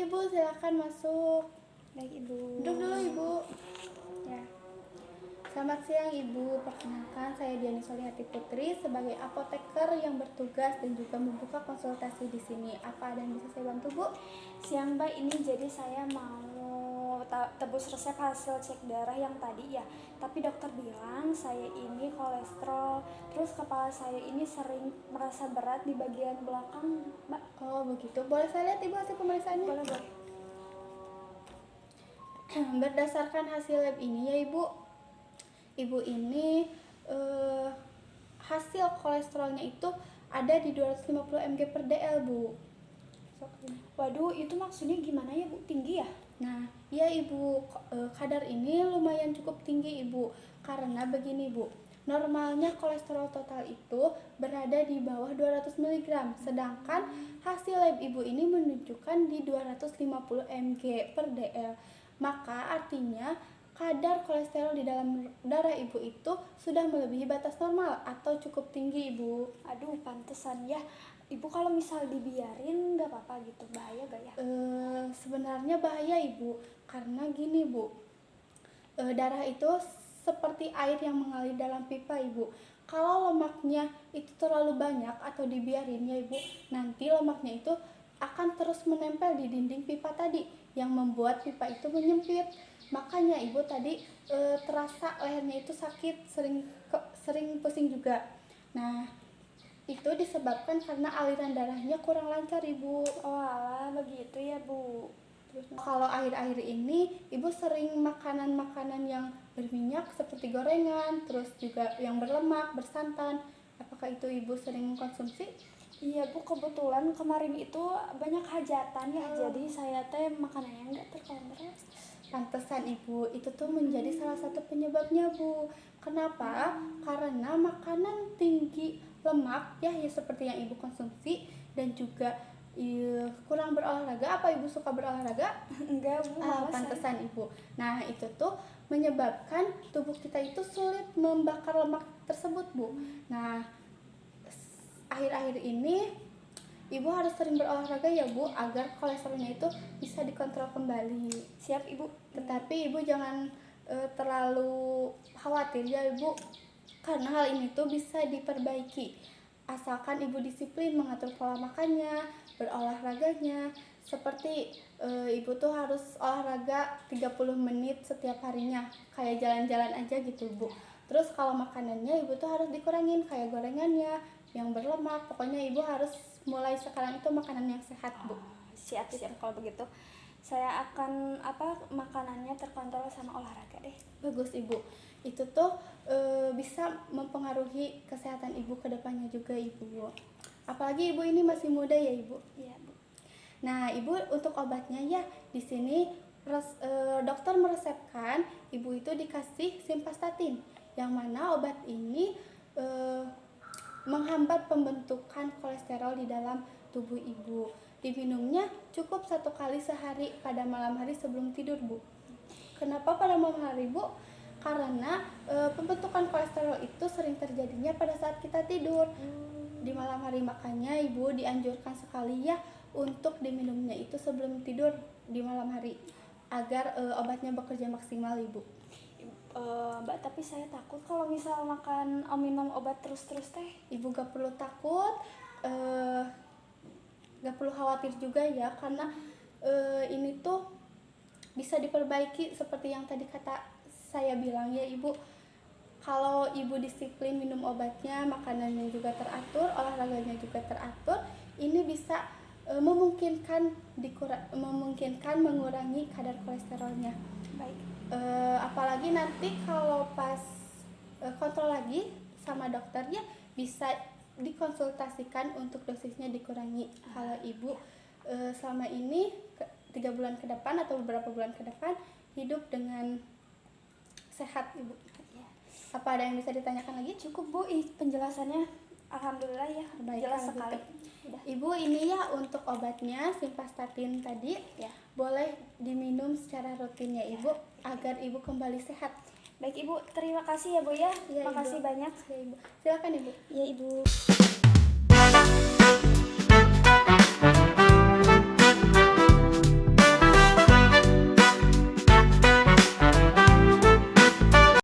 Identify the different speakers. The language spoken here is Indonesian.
Speaker 1: Ibu, silakan masuk.
Speaker 2: Baik Ibu.
Speaker 1: Duduk dulu Ibu.
Speaker 2: Ya.
Speaker 1: Selamat siang Ibu, perkenalkan saya Diani Solihati Putri sebagai apoteker yang bertugas dan juga membuka konsultasi di sini. Apa ada yang bisa saya bantu Bu?
Speaker 2: Siang Mbak, ini jadi saya mau tebus resep hasil cek darah yang tadi ya. Tapi dokter bilang saya ini kolesterol, terus kepala saya ini sering merasa berat di bagian belakang Mbak.
Speaker 1: Oh begitu, boleh saya lihat Ibu hasil pemeriksaannya?
Speaker 2: Boleh.
Speaker 1: Berdasarkan hasil lab ini ya Ibu ini hasil kolesterolnya itu ada di 250 mg per dl Bu.
Speaker 2: Waduh, itu maksudnya gimana ya Bu? Tinggi ya?
Speaker 1: Nah, ya Ibu, kadar ini lumayan cukup tinggi Ibu. Karena begini Bu, normalnya kolesterol total itu berada di bawah 200 mg, sedangkan hasil lab Ibu ini menunjukkan di 250 mg per dl. Maka artinya kadar kolesterol di dalam darah Ibu itu sudah melebihi batas normal atau cukup tinggi Ibu.
Speaker 2: Aduh, pantesan ya. Ibu kalau misal dibiarin nggak apa-apa gitu, bahaya gak ya?
Speaker 1: Sebenarnya bahaya Ibu, karena gini Bu, darah itu seperti air yang mengalir dalam pipa Ibu. Kalau lemaknya itu terlalu banyak atau dibiarin ya Ibu, nanti lemaknya itu akan terus menempel di dinding pipa tadi yang membuat pipa itu menyempit. Makanya Ibu tadi terasa lehernya itu sakit, sering pusing juga. Nah, itu disebabkan karena aliran darahnya kurang lancar Ibu.
Speaker 2: Oh alah, begitu ya Bu.
Speaker 1: Terus kalau akhir-akhir ini Ibu sering makanan-makanan yang berminyak seperti gorengan, terus juga yang berlemak, bersantan. Apakah itu Ibu sering mengkonsumsi?
Speaker 2: Iya Bu, kebetulan kemarin itu banyak hajatan ya, jadi saya teh makanannya nggak terkontrol.
Speaker 1: Pantesan Ibu, itu tuh menjadi salah satu penyebabnya Bu. Kenapa? Karena makanan tinggi lemak ya seperti yang Ibu konsumsi dan juga kurang berolahraga. Apa Ibu suka berolahraga?
Speaker 2: Enggak Bu,
Speaker 1: Pantesan Ibu. Nah, itu tuh menyebabkan tubuh kita itu sulit membakar lemak tersebut Bu. Nah, akhir-akhir ini Ibu harus sering berolahraga ya Bu, agar kolesterolnya itu bisa dikontrol kembali.
Speaker 2: Siap Ibu.
Speaker 1: Tetapi Ibu jangan terlalu khawatir ya Ibu, karena hal ini tuh bisa diperbaiki asalkan Ibu disiplin mengatur pola makannya, berolahraganya. Seperti Ibu tuh harus olahraga 30 menit setiap harinya, kayak jalan-jalan aja gitu Bu. Terus kalau makanannya Ibu tuh harus dikurangin, kayak gorengannya yang berlemak. Pokoknya Ibu harus mulai sekarang itu makanan yang sehat Bu.
Speaker 2: Siap kalau begitu. Saya akan makanannya terkontrol sama olahraga deh.
Speaker 1: Bagus Ibu. Itu tuh bisa mempengaruhi kesehatan Ibu ke depannya juga Ibu. Apalagi Ibu ini masih muda ya Ibu.
Speaker 2: Iya Bu.
Speaker 1: Nah, Ibu untuk obatnya ya di sini dokter meresepkan Ibu itu dikasih simvastatin, yang mana obat ini menghambat pembentukan kolesterol di dalam tubuh Ibu. Diminumnya cukup 1 kali sehari pada malam hari sebelum tidur Bu. Kenapa pada malam hari Bu? Karena pembentukan kolesterol itu sering terjadinya pada saat kita tidur di malam hari. Makanya Ibu dianjurkan sekali ya untuk diminumnya itu sebelum tidur di malam hari, agar obatnya bekerja maksimal Ibu.
Speaker 2: Mbak, tapi saya takut kalau misal minum obat terus-terus teh.
Speaker 1: Ibu gak perlu takut, gak perlu khawatir juga ya, karena ini tuh bisa diperbaiki seperti yang tadi kata saya bilang ya Ibu. Kalau Ibu disiplin minum obatnya, makanannya juga teratur, olahraganya juga teratur, ini bisa memungkinkan mengurangi kadar kolesterolnya.
Speaker 2: Baik.
Speaker 1: Apalagi nanti kalau pas kontrol lagi sama dokternya, bisa dikonsultasikan untuk dosisnya dikurangi. Kalau Ibu selama ini 3 bulan ke depan atau beberapa bulan ke depan hidup dengan sehat Ibu.
Speaker 2: Ya.
Speaker 1: Apa ada yang bisa ditanyakan lagi?
Speaker 2: Cukup Bu, penjelasannya alhamdulillah ya, jelas sekali.
Speaker 1: Udah. Ibu, ini ya untuk obatnya simvastatin tadi
Speaker 2: ya,
Speaker 1: boleh diminum secara rutin ya Ibu, agar Ibu kembali sehat.
Speaker 2: Baik Ibu, terima kasih ya Bu ya.
Speaker 1: Ya,
Speaker 2: Makasih
Speaker 1: Ibu.
Speaker 2: banyak
Speaker 1: Ya, Ibu. Silakan Ibu.
Speaker 2: Ya Ibu.